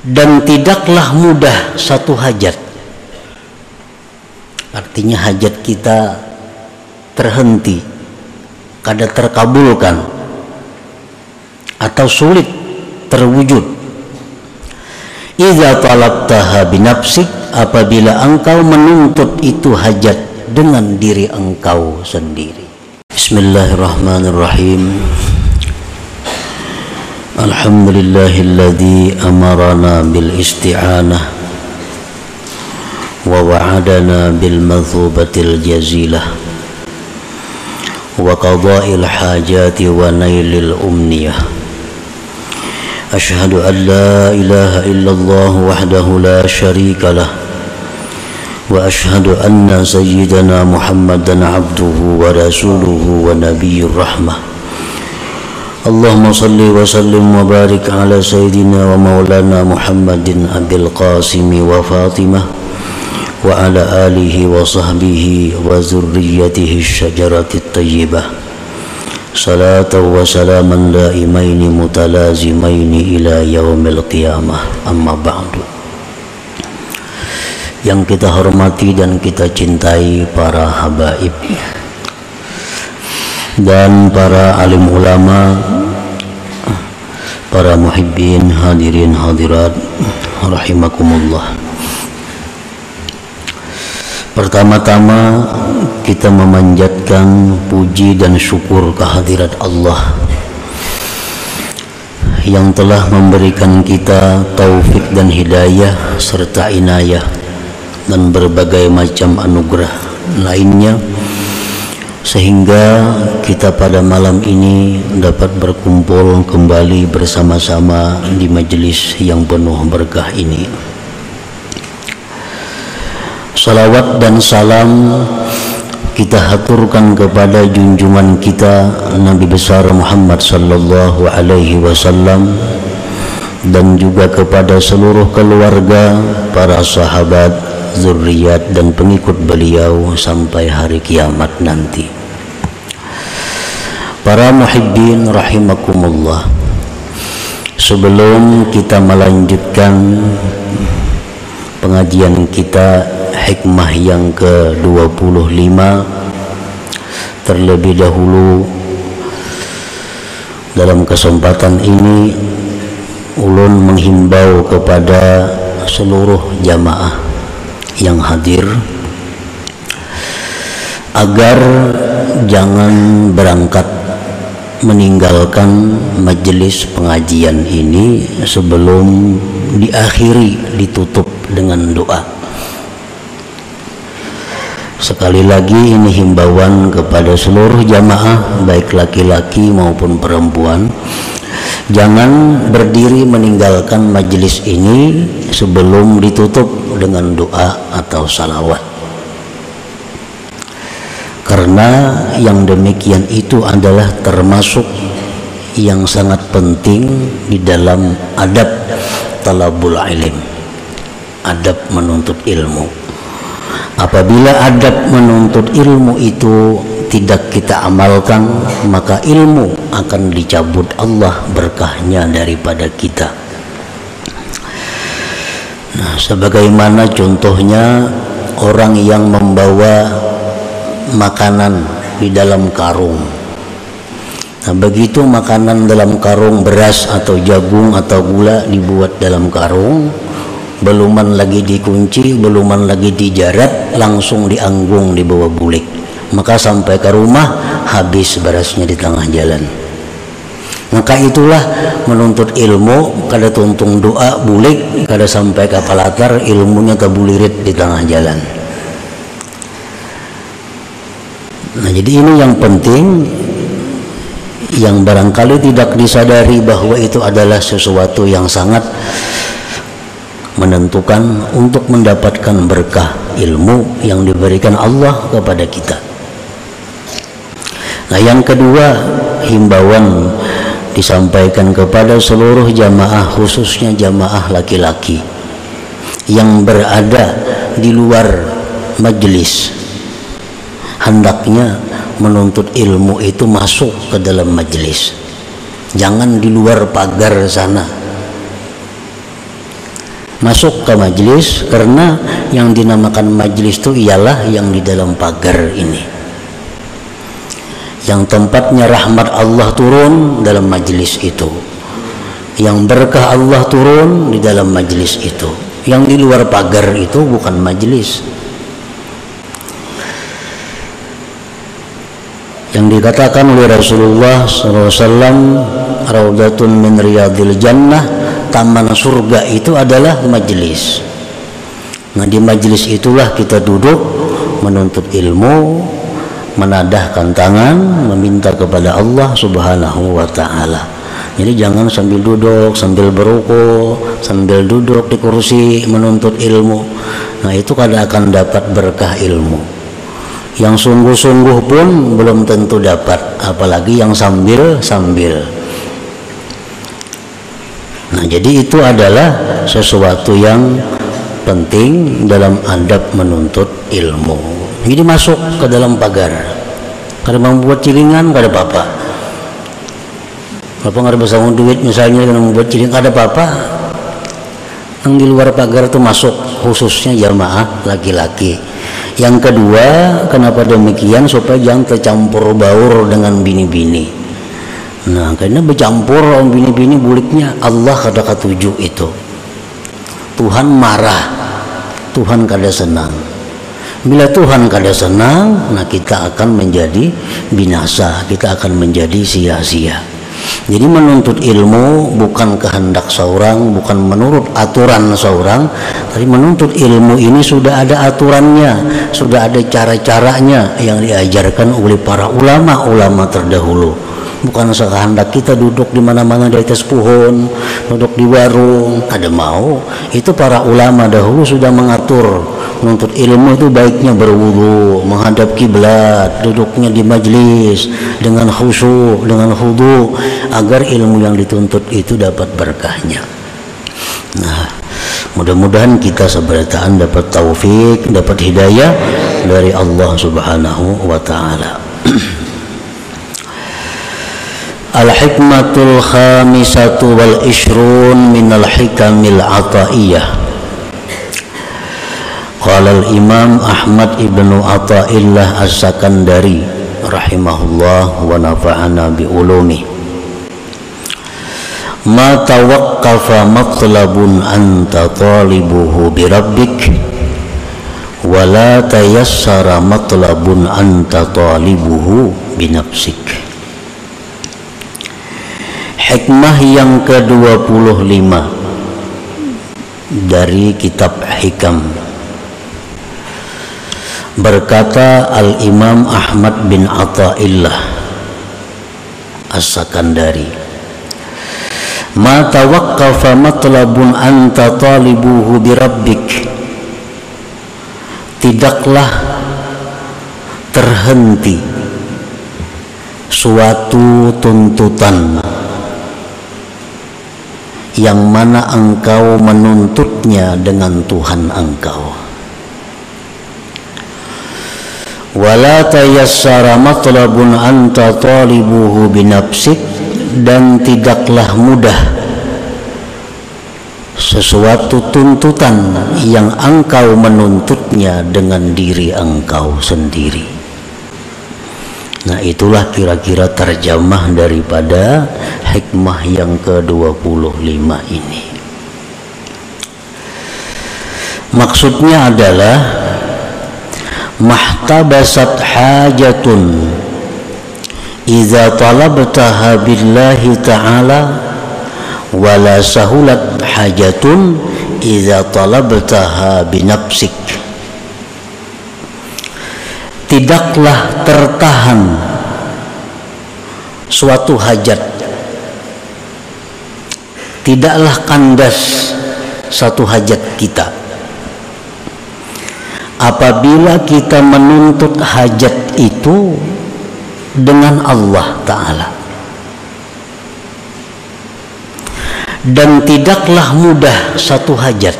dan tidaklah mudah satu hajat. Artinya hajat kita terhenti, kada terkabulkan atau sulit terwujud. Idza talabtaha binafsik, apabila engkau menuntut itu hajat dengan diri engkau sendiri. Bismillahirrahmanirrahim. Alhamdulillahilladzi amarana bil isti'anah wa wa'adana bil madhubatil jazilah wa qada'il hajati wa nailil umniyah. Ashhadu an la ilaha illallah wahdahu la syarika lah wa ashhadu anna sayyidana Muhammadan abduhu wa rasuluhu wa nabiyyur rahmah. Allahumma salli wa sallim wa barik ala sayyidina wa maulana Muhammadin abil qasimi wa Fatimah wa ala alihi wa sahbihi wa zurriyatihi syajaratit tayyibah. Salatan wa salaman daimaini mutalazimaini ila yaumil qiyamah. Amma ba'du. Yang kita hormati dan kita cintai para habaib dan para alim ulama, para muhibbin, hadirin hadirat rahimakumullah. Pertama-tama kita memanjatkan puji dan syukur kehadirat Allah yang telah memberikan kita taufik dan hidayah serta inayah dan berbagai macam anugerah lainnya, sehingga kita pada malam ini dapat berkumpul kembali bersama-sama di majelis yang penuh berkah ini. Salawat dan salam kita haturkan kepada junjungan kita Nabi besar Muhammad sallallahu alaihi wasallam dan juga kepada seluruh keluarga, para sahabat, zuriat dan pengikut beliau sampai hari kiamat nanti. Para muhibbin rahimakumullah, sebelum kita melanjutkan pengajian kita hikmah yang ke-25, terlebih dahulu dalam kesempatan ini ulun menghimbau kepada seluruh jamaah yang hadir agar jangan berangkat meninggalkan majelis pengajian ini sebelum diakhiri, ditutup dengan doa. Sekali lagi ini himbauan kepada seluruh jamaah, baik laki-laki maupun perempuan, jangan berdiri meninggalkan majelis ini sebelum ditutup dengan doa atau salawat. Karena yang demikian itu adalah termasuk yang sangat penting di dalam adab talabul ilm, adab menuntut ilmu. Apabila adab menuntut ilmu itu tidak kita amalkan, maka ilmu akan dicabut Allah berkahnya daripada kita. Nah, sebagaimana contohnya orang yang membawa makanan di dalam karung. Nah, begitu makanan dalam karung, beras atau jagung atau gula dibuat dalam karung, beluman lagi dikunci, beluman lagi dijarat, langsung dianggung di bawah bulik. Maka sampai ke rumah habis berasnya di tengah jalan. Maka itulah menuntut ilmu, kada tuntung doa bulik, kada sampai ke palatar, ilmunya tabulirit di tengah jalan. Nah, jadi ini yang penting, yang barangkali tidak disadari bahwa itu adalah sesuatu yang sangat menentukan untuk mendapatkan berkah ilmu yang diberikan Allah kepada kita. Nah, yang kedua, himbauan disampaikan kepada seluruh jamaah, khususnya jamaah laki-laki yang berada di luar majelis. Hendaknya menuntut ilmu itu masuk ke dalam majelis, jangan di luar pagar sana. masuk ke majelis, karena yang dinamakan majelis itu ialah yang di dalam pagar ini, yang tempatnya rahmat Allah turun dalam majelis itu, yang berkah Allah turun di dalam majelis itu. Yang di luar pagar itu bukan majelis. Yang dikatakan oleh Rasulullah SAW, Raudatun min Riyadil Jannah, taman surga itu adalah majelis. Nah, di majelis itulah kita duduk menuntut ilmu, menadahkan tangan, meminta kepada Allah Subhanahu wa ta'ala. Jadi jangan sambil duduk, sambil beruku, sambil duduk di kursi menuntut ilmu. Nah, itu kada akan dapat berkah ilmu. Yang sungguh-sungguh pun belum tentu dapat, apalagi yang sambil-sambil. Nah, jadi itu adalah sesuatu yang penting dalam adab menuntut ilmu. Jadi masuk ke dalam pagar. Kada membuat cilingan, kada apa-apa. Bapak nggak ada bersama duit misalnya, kada membuat cilingan, kada apa-apa. Yang di luar pagar itu masuk, khususnya jamaah laki-laki. Yang kedua, kenapa demikian? Supaya jangan tercampur baur dengan bini-bini. Nah, karena bercampur orang bini-bini buliknya Allah kada ketujuh itu. Tuhan marah, Tuhan kada senang. Bila Tuhan kada senang, nah kita akan menjadi binasa, kita akan menjadi sia-sia. Jadi menuntut ilmu bukan kehendak seorang, bukan menurut aturan seorang, tapi menuntut ilmu ini sudah ada aturannya, sudah ada cara-caranya yang diajarkan oleh para ulama-ulama terdahulu. Bukan sekehendak kita duduk di mana-mana di atas pohon, duduk di warung, kada mau. Itu para ulama dahulu sudah mengatur. Menuntut ilmu itu baiknya berwudu, menghadap kiblat, duduknya di majlis dengan khusyuk, dengan khudu, agar ilmu yang dituntut itu dapat berkahnya. Nah, mudah-mudahan kita seberataan dapat taufik, dapat hidayah dari Allah Subhanahu wa ta'ala. Al-hikmatul khamisatu wal ishrun minal hikamil ataiyah. Qala al-Imam Ahmad ibnu Athaillah As-Sakandari rahimahullah wa nafa'ana bi ulumi. Ma tawaqqafa matlabun anta talibuhu bi rabbik wa la tayassara matlabun anta talibuhu bi nafsik. Hikmah yang ke-25 dari kitab Hikam. Berkata Al-Imam Ahmad bin Athaillah As-Sakandari, ma tawaqqafa matlabun anta talibuhu bi rabbik, tidaklah terhenti suatu tuntutan yang mana engkau menuntutnya dengan Tuhan engkau. Wala tayassara matlabun anta talibuhu binafsik, dan tidaklah mudah sesuatu tuntutan yang engkau menuntutnya dengan diri engkau sendiri. Nah, itulah kira-kira terjemah daripada hikmah yang ke-25 ini. Maksudnya adalah mahtabasat hajatun idza talabtaha billahi ta'ala wala sahulat hajatun idza talabtaha binafsik. Tidaklah tertahan suatu hajat, tidaklah kandas satu hajat kita apabila kita menuntut hajat itu dengan Allah Ta'ala. Dan tidaklah mudah satu hajat,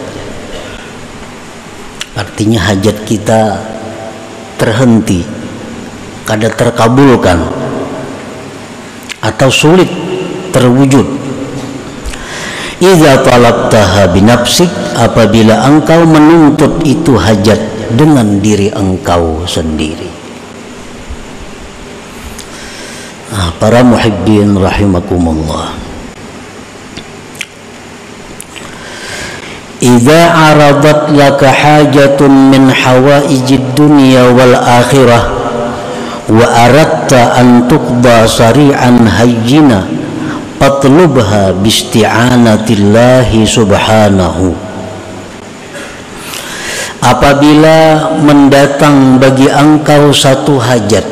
artinya hajat kita terhenti, kada terkabulkan atau sulit terwujud, Idza talabtaha binafsik, apabila engkau menuntut itu hajat dengan diri engkau sendiri. Para muhibbin rahimakumullah, idza aradat laka hajatun min hawaijid dunya wal akhirah wa aradta an tuqda sari'an hayyina fatlubha bisti'anatillahi subhanahu. Apabila mendatang bagi engkau satu hajat,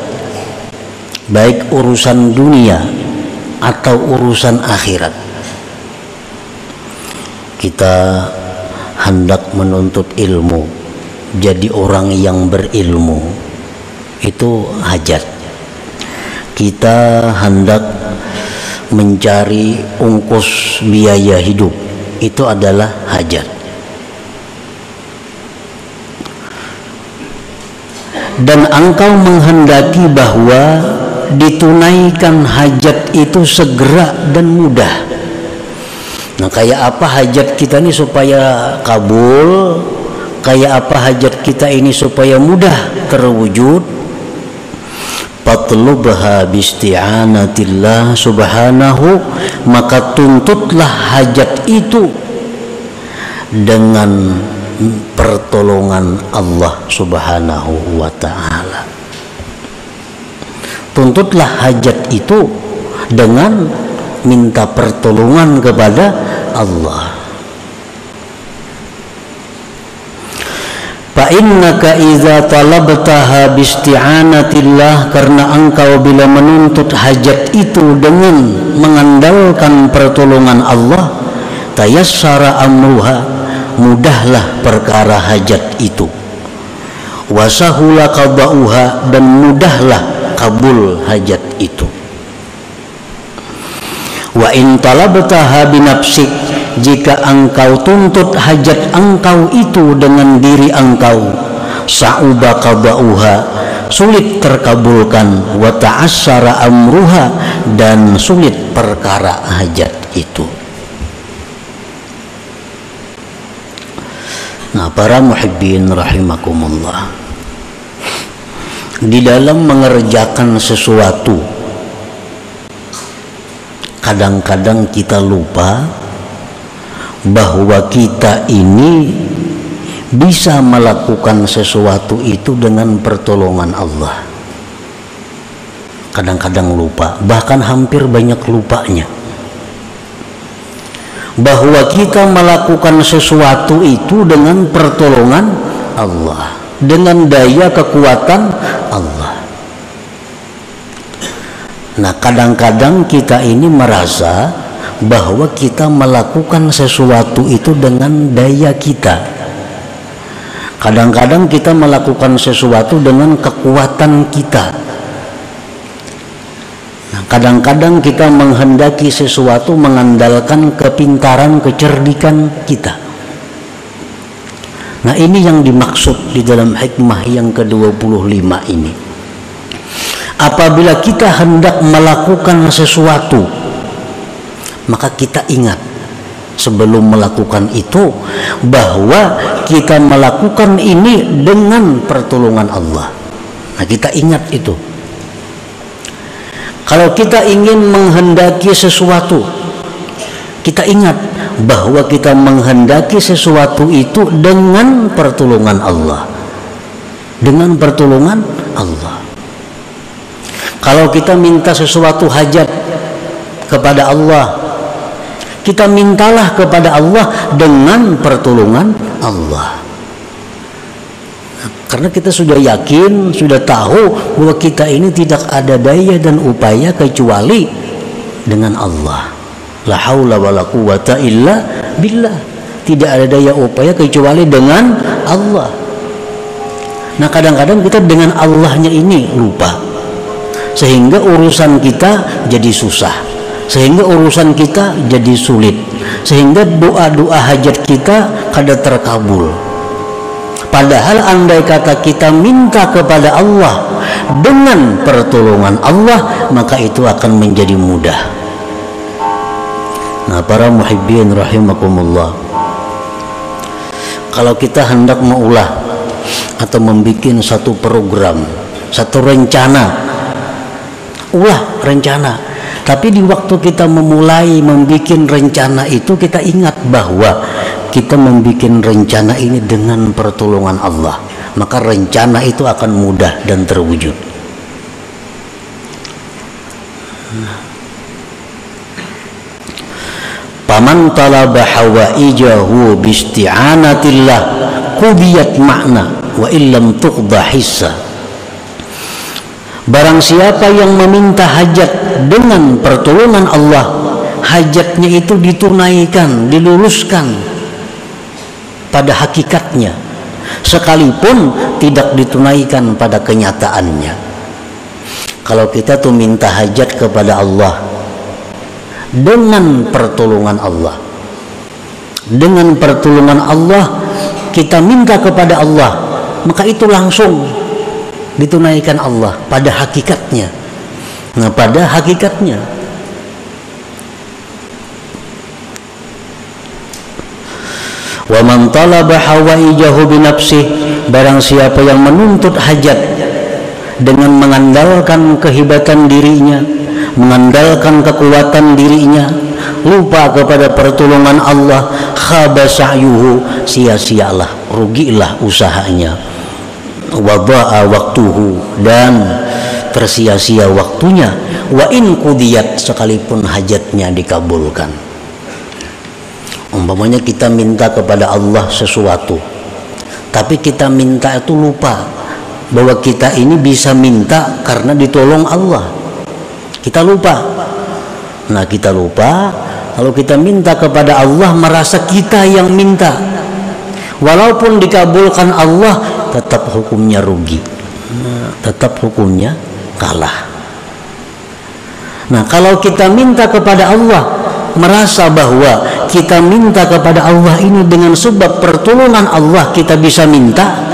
baik urusan dunia atau urusan akhirat, kita hendak menuntut ilmu, jadi orang yang berilmu, itu hajat. Kita hendak mencari ungkus biaya hidup, itu adalah hajat. Dan engkau menghendaki bahwa ditunaikan hajat itu segera dan mudah. Nah, kayak apa hajat kita ini supaya kabul? Kayak apa hajat kita ini supaya mudah terwujud? Fatlubha bisti'anatillah subhanahu, maka tuntutlah hajat itu dengan pertolongan Allah subhanahu wa ta'ala. Tuntutlah hajat itu dengan minta pertolongan kepada Allah. Fa innaka idza talabtaha bisti'anatillah, karena engkau bila menuntut hajat itu dengan mengandalkan pertolongan Allah, tayassara amruha, mudahlah perkara hajat itu, wasahula qada'uha, dan mudahlah kabul hajat itu. Wa in talabtaha binafsik, jika engkau tuntut hajat engkau itu dengan diri engkau, sa'uba qada'uha, sulit terkabulkan, wa ta'assara amruha, dan sulit perkara hajat itu. Nah, para muhibbin rahimakumullah, di dalam mengerjakan sesuatu, kadang-kadang kita lupa bahwa kita ini bisa melakukan sesuatu itu dengan pertolongan Allah. Kadang-kadang lupa, bahkan hampir banyak lupanya, bahwa kita melakukan sesuatu itu dengan pertolongan Allah, dengan daya kekuatan Allah. Nah, kadang-kadang kita ini merasa bahwa kita melakukan sesuatu itu dengan daya kita. Kadang-kadang kita melakukan sesuatu dengan kekuatan kita. Nah, kadang-kadang kita menghendaki sesuatu mengandalkan kepintaran, kecerdikan kita. Nah, ini yang dimaksud di dalam hikmah yang ke-25 ini. Apabila kita hendak melakukan sesuatu, maka kita ingat sebelum melakukan itu bahwa kita melakukan ini dengan pertolongan Allah. Nah, kita ingat itu. Kalau kita ingin menghendaki sesuatu, kita ingat bahwa kita menghendaki sesuatu itu dengan pertolongan Allah. Dengan pertolongan Allah. Kalau kita minta sesuatu hajat kepada Allah, kita mintalah kepada Allah dengan pertolongan Allah. Karena kita sudah yakin, sudah tahu bahwa kita ini tidak ada daya dan upaya kecuali dengan Allah. La haula wala quwata illa billah. Tidak ada daya upaya kecuali dengan Allah. Nah, kadang-kadang kita dengan Allahnya ini lupa, sehingga urusan kita jadi susah, sehingga urusan kita jadi sulit, sehingga doa-doa hajat kita kada terkabul. Padahal andai kata kita minta kepada Allah dengan pertolongan Allah, maka itu akan menjadi mudah. Nah, para muhibbin rahimakumullah, kalau kita hendak mengulah atau membuat satu program, satu rencana, ulah rencana. Tapi di waktu kita memulai membuat rencana itu, kita ingat bahwa kita membuat rencana ini dengan pertolongan Allah, maka rencana itu akan mudah dan terwujud. Faman talaba hawaijahu biisti'anatillah qudiyat makna wa illam tuqda hissa. Barang siapa yang meminta hajat dengan pertolongan Allah, hajatnya itu ditunaikan, diluluskan pada hakikatnya, sekalipun tidak ditunaikan pada kenyataannya. Kalau kita tuh minta hajat kepada Allah dengan pertolongan Allah, dengan pertolongan Allah kita minta kepada Allah, maka itu langsung ditunaikan Allah pada hakikatnya. Nah, pada hakikatnya. Wa man talaba hawaijahu binafsih, barang siapa yang menuntut hajat dengan mengandalkan kehebatan dirinya, mengandalkan kekuatan dirinya, lupa kepada pertolongan Allah, khaba sa'yuhu, sia-sialah, rugilah usahanya, wada'a waktuhu, dan tersia-sia waktunya, wa in qudiyat, sekalipun hajatnya dikabulkan. Umpamanya kita minta kepada Allah sesuatu, tapi kita minta itu lupa bahwa kita ini bisa minta karena ditolong Allah. Kita lupa. Nah, kita lupa kalau kita minta kepada Allah, merasa kita yang minta. Walaupun dikabulkan Allah, tetap hukumnya rugi. Tetap hukumnya kalah. Nah, kalau kita minta kepada Allah, merasa bahwa kita minta kepada Allah ini dengan sebab pertolongan Allah kita bisa minta,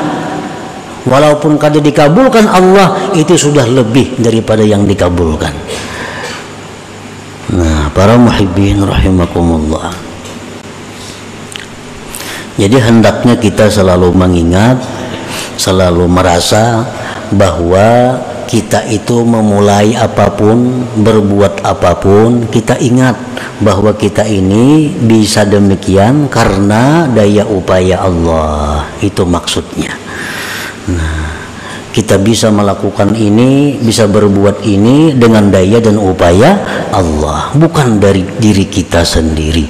walaupun kada dikabulkan Allah, itu sudah lebih daripada yang dikabulkan. Nah, para muhibbin rahimakumullah, jadi hendaknya kita selalu mengingat, selalu merasa bahwa kita itu memulai apapun, berbuat apapun, kita ingat bahwa kita ini bisa demikian karena daya upaya Allah. Itu maksudnya. Nah, kita bisa melakukan ini, bisa berbuat ini dengan daya dan upaya Allah, bukan dari diri kita sendiri.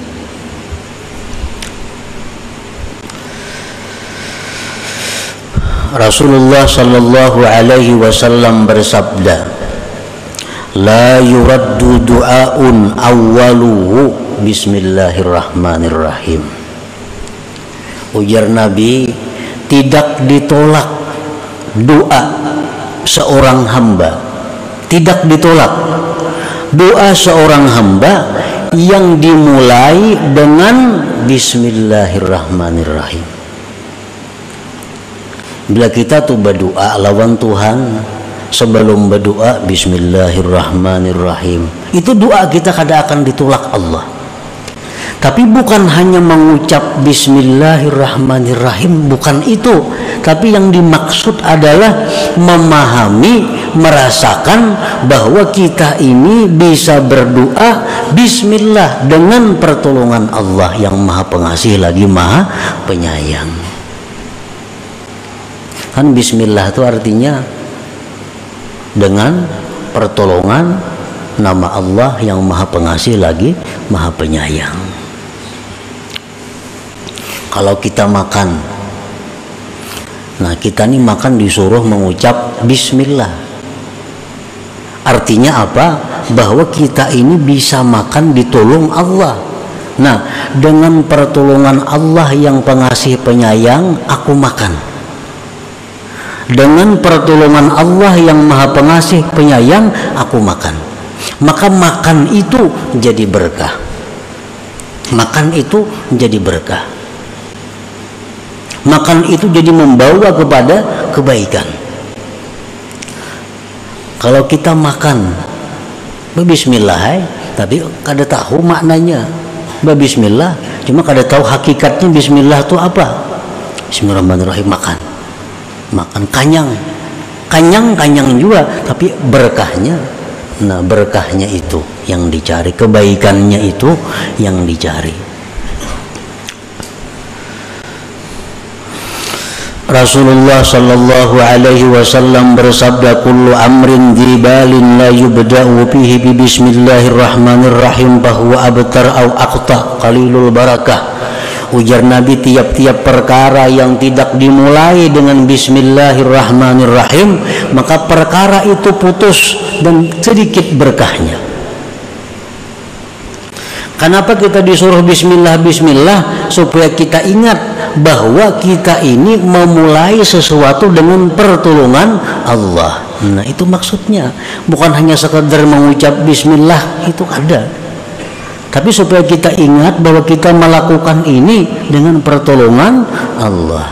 Rasulullah sallallahu alaihi wasallam bersabda, la yuraddu du'aun awwaluhu bismillahirrahmanirrahim. Ujar Nabi, tidak ditolak doa seorang hamba, tidak ditolak doa seorang hamba yang dimulai dengan bismillahirrahmanirrahim. Bila kita tuh berdoa lawan Tuhan, sebelum berdoa bismillahirrahmanirrahim, itu doa kita kada akan ditolak Allah. Tapi bukan hanya mengucap bismillahirrahmanirrahim, bukan itu. Tapi yang dimaksud adalah memahami, merasakan bahwa kita ini bisa berdoa bismillah dengan pertolongan Allah yang Maha Pengasih lagi Maha Penyayang. Kan bismillah itu artinya dengan pertolongan nama Allah yang Maha Pengasih lagi Maha Penyayang. Kalau kita makan, nah kita nih makan disuruh mengucap bismillah. Artinya apa? Bahwa kita ini bisa makan ditolong Allah. Nah, dengan pertolongan Allah yang Pengasih Penyayang, aku makan. Dengan pertolongan Allah yang Maha Pengasih Penyayang, aku makan. Maka makan itu jadi berkah. Makan itu jadi berkah. Makan itu jadi membawa kepada kebaikan. Kalau kita makan bismillah, tapi kada tahu maknanya, bismillah, cuma kada tahu hakikatnya bismillah itu apa. Bismillahirrahmanirrahim, makan kanyang juga, tapi berkahnya, nah berkahnya itu yang dicari, kebaikannya itu yang dicari. Rasulullah sallallahu alaihi wasallam bersabda, kullu amrin dzibalin la yubda'u fihi bi bismillahirrahmanirrahim fahuwa abtar au aqta qalilul barakah. Ujar Nabi, tiap-tiap perkara yang tidak dimulai dengan bismillahirrahmanirrahim, maka perkara itu putus dan sedikit berkahnya. Kenapa kita disuruh bismillah? Supaya kita ingat bahwa kita ini memulai sesuatu dengan pertolongan Allah. Nah, itu maksudnya. Bukan hanya sekedar mengucap bismillah, itu ada. Tapi supaya kita ingat bahwa kita melakukan ini dengan pertolongan Allah.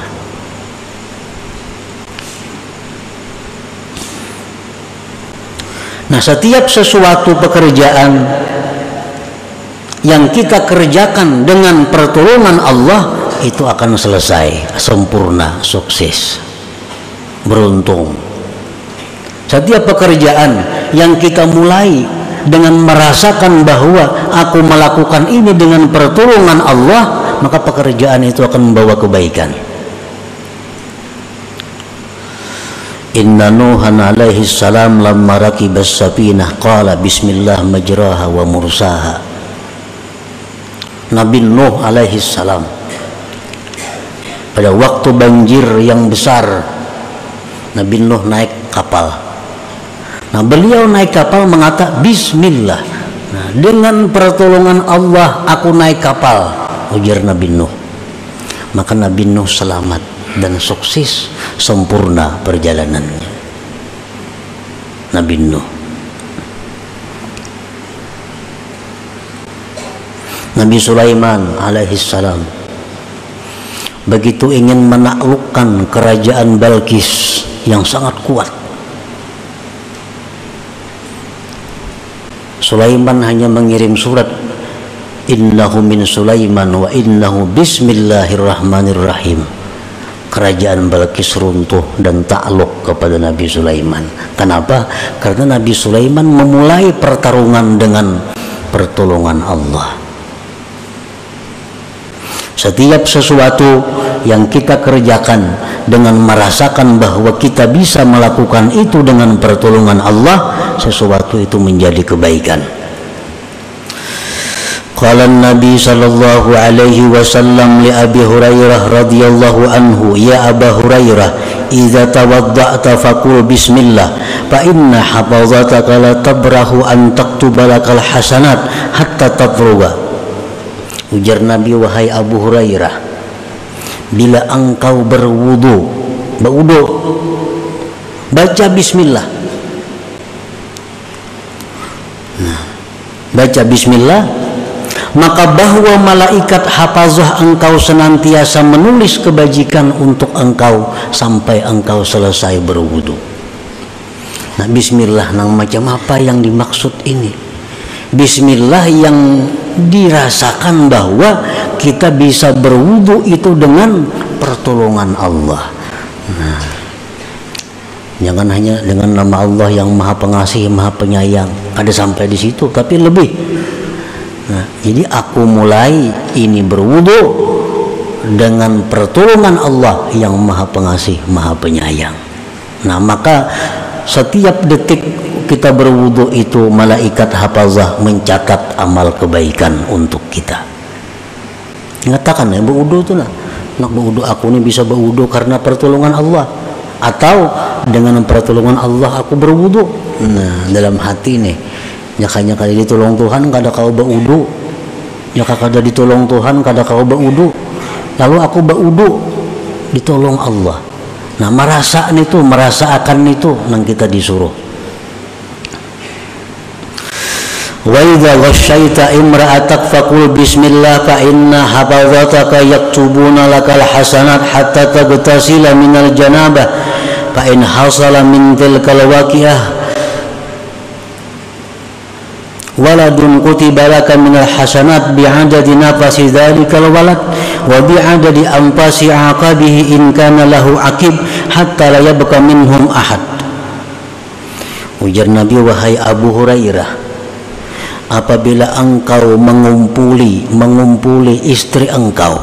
Nah, setiap sesuatu pekerjaan yang kita kerjakan dengan pertolongan Allah, itu akan selesai, sempurna, sukses, beruntung. Setiap pekerjaan yang kita mulai dengan merasakan bahwa aku melakukan ini dengan pertolongan Allah, maka pekerjaan itu akan membawa kebaikan. Inna Nuhan alaihi salam lamma rakibas safinah qala bismillah majraha wa mursaha. Nabi Nuh alaihi salam pada waktu banjir yang besar, Nabi Nuh naik kapal. Nah, beliau naik kapal mengatakan bismillah. Nah, dengan pertolongan Allah aku naik kapal, ujar Nabi Nuh. Maka Nabi Nuh selamat dan sukses, sempurna perjalanannya. Nabi Nuh. Nabi Sulaiman alaihissalam begitu ingin menaklukkan kerajaan Balkis yang sangat kuat, Sulaiman hanya mengirim surat, innahu min Sulaiman wa innahu bismillahirrahmanirrahim. Kerajaan Balkis runtuh dan takluk kepada Nabi Sulaiman. Kenapa? Karena Nabi Sulaiman memulai pertarungan dengan pertolongan Allah. Setiap sesuatu yang kita kerjakan dengan merasakan bahwa kita bisa melakukan itu dengan pertolongan Allah, sesuatu itu menjadi kebaikan. Qala Nabi sallallahu alaihi wasallam li Abi Hurairah radhiyallahu anhu, ya Aba Hurairah, idza tawadda'ta faqul bismillah fa inna hafazataka la tabrahu an taktuba lakal hasanat hatta tafruga. Ujar Nabi, wahai Abu Hurairah, bila engkau berwudu, baca bismillah. Nah, baca bismillah, maka bahwa malaikat hafazah engkau senantiasa menulis kebajikan untuk engkau sampai engkau selesai berwudu. Nah, bismillah nang macam apa yang dimaksud ini? Bismillah yang dirasakan bahwa kita bisa berwudu itu dengan pertolongan Allah. Nah, jangan hanya dengan nama Allah yang Maha Pengasih, Maha Penyayang, ada sampai di situ, tapi lebih. Nah, jadi aku mulai ini berwudu dengan pertolongan Allah yang Maha Pengasih, Maha Penyayang. Nah, maka setiap detik kita berwudu itu malaikat hafazah mencatat amal kebaikan untuk kita. Mengatakan ya, berwudu itu nak berwudu aku ini bisa berwudu karena pertolongan Allah, atau dengan pertolongan Allah aku berwudu. Nah, dalam hati nih, nyakanya kada ditolong Tuhan kada kau berwudu, nyaka kada ditolong Tuhan kada kau berwudu, lalu aku berwudu ditolong Allah. Nah, merasakan itu nang kita disuruh. Wa idza ghasyaita imra'atak faqul bismillah fa inna hafazataka yaktubuna lakal hasanat hatta taghtasila minal janabah fa in hasala min tilkal waqi'ah waladun kutiba laka minal hasanat bi'adadi nafasi dhalikal walad wa bi'adadi anfasi aqabihi in kana lahu aqib hatta la yabqa minhum ahad. Ujar Nabi, wahai Abu Hurairah, apabila engkau mengumpuli istri engkau,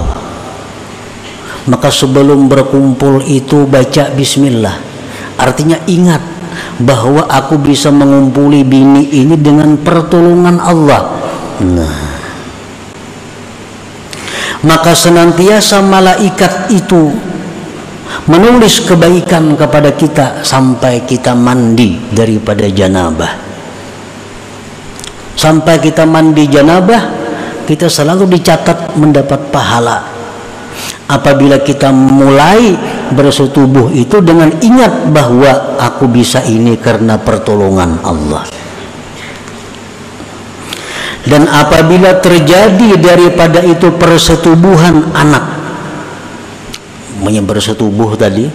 maka sebelum berkumpul itu baca bismillah. Artinya ingat bahwa aku bisa mengumpuli bini ini dengan pertolongan Allah. Nah, maka senantiasa malaikat itu menulis kebaikan kepada kita sampai kita mandi daripada janabah. Sampai kita mandi janabah, kita selalu dicatat mendapat pahala. Apabila kita mulai bersetubuh itu dengan ingat bahwa aku bisa ini karena pertolongan Allah. Dan apabila terjadi daripada itu persetubuhan anak, bersetubuh tadi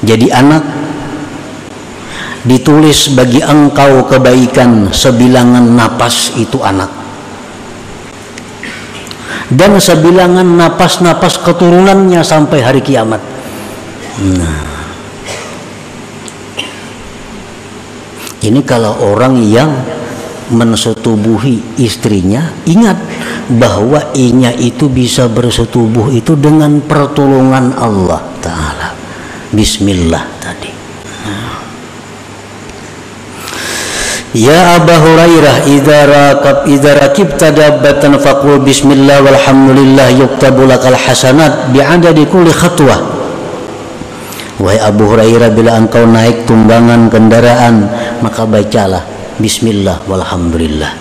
jadi anak, ditulis bagi engkau kebaikan sebilangan napas itu anak, dan sebilangan napas-napas keturunannya sampai hari kiamat. Nah, ini kalau orang yang mensetubuhi istrinya, ingat bahwa inya itu bisa bersetubuh itu dengan pertolongan Allah Ta'ala. Bismillah tadi. Ya Abu Hurairah, idza rakibta dabbatan faqul bismillah walhamdulillah yuktabu lakal hasanat bi'adadi kulli khatwah. Wahai Abu Hurairah, bila engkau naik tunggangan kendaraan, maka bacalah bismillah walhamdulillah.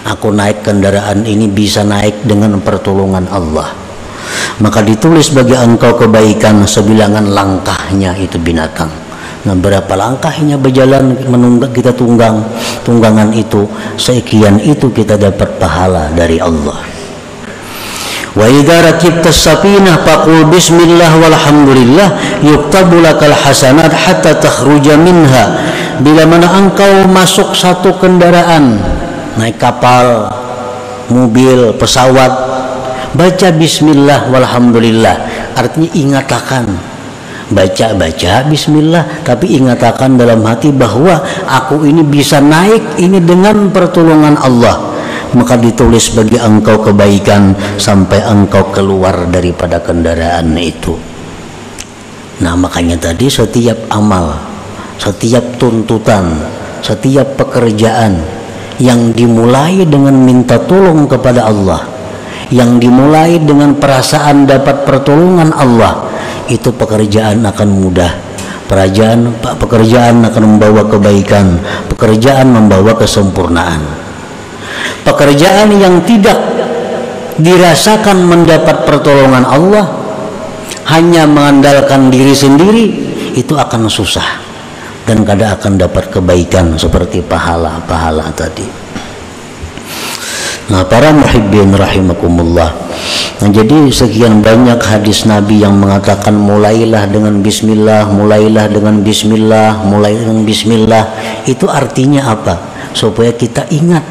Aku naik kendaraan ini bisa naik dengan pertolongan Allah, maka ditulis bagi engkau kebaikan sebilangan langkahnya itu binatang. Nah, berapa langkahnya berjalan menunggak kita tunggangan itu, sekian itu kita dapat pahala dari Allah. Wa idza rakibta as-safinah faqul bismillah walhamdulillah yuktabu lakal hasanat hatta takhruja minha. Bila mana engkau masuk satu kendaraan, naik kapal, mobil, pesawat, baca bismillah walhamdulillah. Artinya ingatakan, baca bismillah, tapi ingatakan dalam hati bahwa aku ini bisa naik ini dengan pertolongan Allah. Maka ditulis bagi engkau kebaikan sampai engkau keluar daripada kendaraan itu. Nah, makanya tadi setiap amal, setiap tuntutan, setiap pekerjaan yang dimulai dengan minta tolong kepada Allah, yang dimulai dengan perasaan dapat pertolongan Allah, itu pekerjaan akan mudah. Pekerjaan akan membawa kebaikan, pekerjaan membawa kesempurnaan. Pekerjaan yang tidak dirasakan mendapat pertolongan Allah, hanya mengandalkan diri sendiri, itu akan susah dan kadang akan dapat kebaikan seperti pahala-pahala tadi. Nah, para muhibbin rahimakumullah, nah, jadi sekian banyak hadis Nabi yang mengatakan mulailah dengan bismillah, mulailah dengan bismillah, mulai dengan bismillah. Itu artinya apa? Supaya kita ingat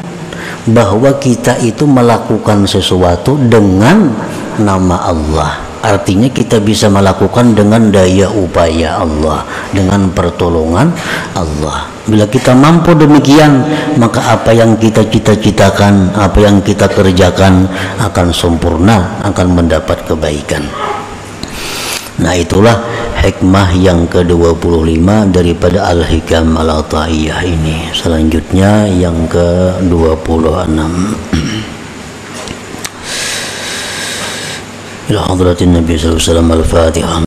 bahwa kita itu melakukan sesuatu dengan nama Allah. Artinya kita bisa melakukan dengan daya upaya Allah, dengan pertolongan Allah. Bila kita mampu demikian, maka apa yang kita cita-citakan, apa yang kita kerjakan akan sempurna, akan mendapat kebaikan. Nah, itulah hikmah yang ke-25 daripada Al-Hikam Al-Ata'iyah ini. Selanjutnya yang ke-26. Ila hadratin Nabi sallallahu alaihi wasallam. Al-Fatihah.